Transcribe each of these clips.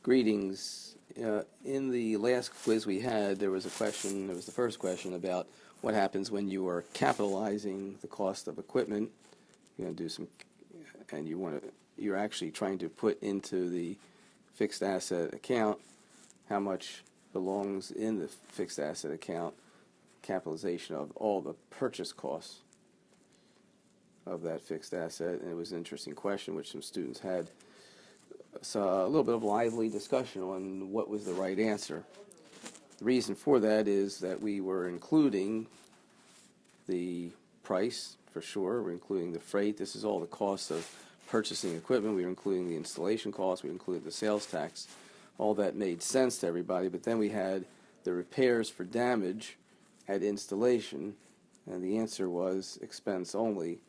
Greetings. In the last quiz we had, there was a question, it was the first question about what happens when you are capitalizing the cost of equipment. You're going to do some, and you're actually trying to put into the fixed asset account how much belongs in the fixed asset account, capitalization of all the purchase costs of that fixed asset. And it was an interesting question which some students had. So a little bit of lively discussion on what was the right answer. The reason for that is that we were including the price, for sure. We're including the freight. This is all the cost of purchasing equipment. We were including the installation costs. We included the sales tax. All that made sense to everybody. But then we had the repairs for damage at installation, and the answer was expense only.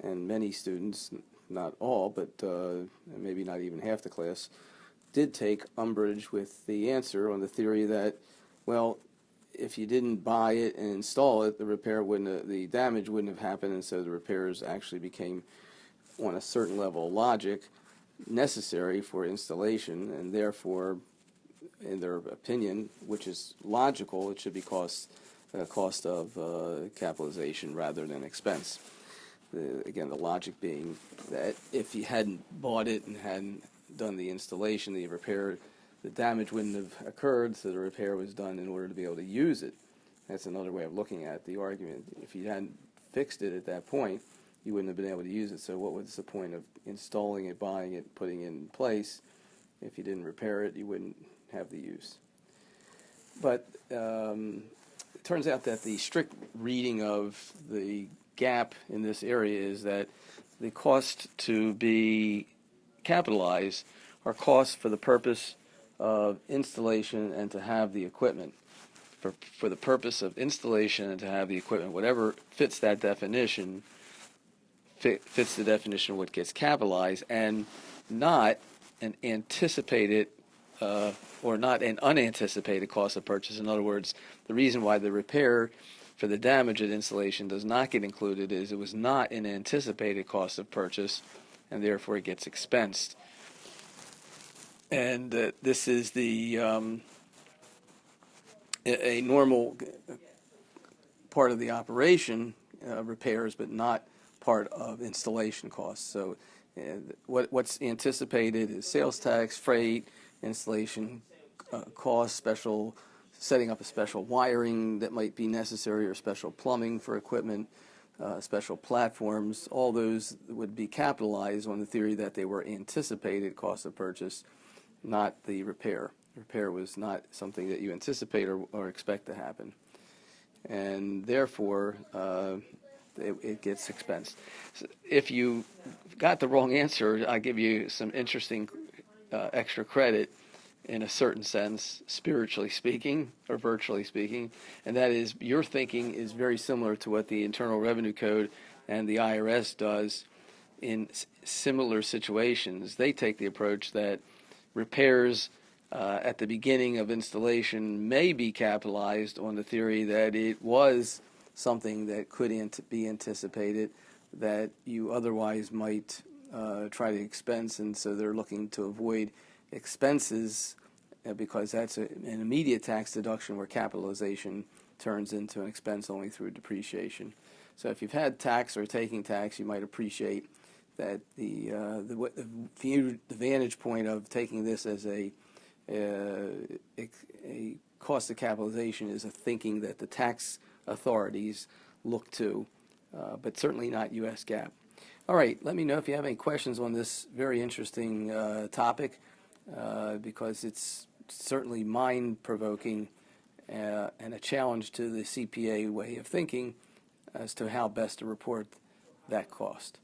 And many students, not all, but maybe not even half the class, did take umbrage with the answer on the theory that, well, if you didn't buy it and install it, the damage wouldn't have happened, and so the repairs actually became, on a certain level of logic, necessary for installation, and therefore, in their opinion, which is logical, it should be cost of capitalization rather than expense. Again, the logic being that if you hadn't bought it and hadn't done the installation, the damage wouldn't have occurred, so the repair was done in order to be able to use it. That's another way of looking at the argument. If you hadn't fixed it at that point, you wouldn't have been able to use it, so what was the point of installing it, buying it, putting it in place? If you didn't repair it, you wouldn't have the use. But it turns out that the strict reading of the gap in this area is that the cost to be capitalized are costs for the purpose of installation and to have the equipment. For the purpose of installation and to have the equipment, whatever fits that definition fits the definition of what gets capitalized, and not an anticipated or not an unanticipated cost of purchase. In other words, the reason why the repair for the damage at installation does not get included is it was not an anticipated cost of purchase, and therefore it gets expensed. And this is a normal part of the operation, repairs, but not part of installation costs. So what's anticipated is sales tax, freight, installation costs, setting up a special wiring that might be necessary, or special plumbing for equipment, special platforms. All those would be capitalized on the theory that they were anticipated cost of purchase, not the repair. The repair was not something that you anticipate or expect to happen. And therefore, it gets expensed. So if you got the wrong answer, I give you some interesting extra credit in a certain sense, spiritually speaking, or virtually speaking, and that is your thinking is very similar to what the Internal Revenue Code and the IRS does in similar situations. They take the approach that repairs at the beginning of installation may be capitalized on the theory that it was something that could be anticipated, that you otherwise might try to expense, and so they're looking to avoid expenses because that's an immediate tax deduction where capitalization turns into an expense only through depreciation. So if you've had tax or taking tax, you might appreciate that the vantage point of taking this as a cost of capitalization is a thinking that the tax authorities look to, but certainly not U.S. GAAP. All right, let me know if you have any questions on this very interesting topic, because it's certainly mind-provoking and a challenge to the CPA way of thinking as to how best to report that cost.